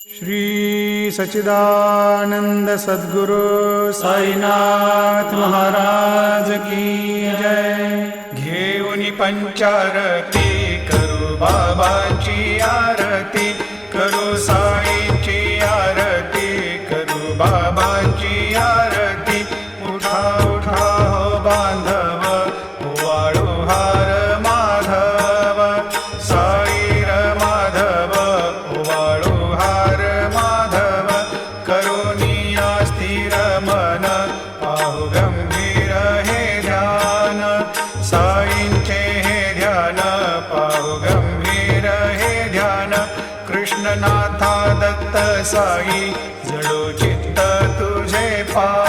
श्री सच्चिदानंद सद्गुरु साईनाथ महाराज की जय। घेऊनी पंचारती करू बाबाची आरती, करू साईची आरती, करू बाबाची आरती। उठा उठा हो बांधव, वाळू हार माधव, साई र माधव, वाळू हार माधव। करुणिया स्थिर मन, पाहु गंभीर हे ध्यान, साईंचे हे ध्यान, पाहु गंभीर हे ध्यान। कृष्णनाथा दत्त साई, जडो चित्त तुझे पा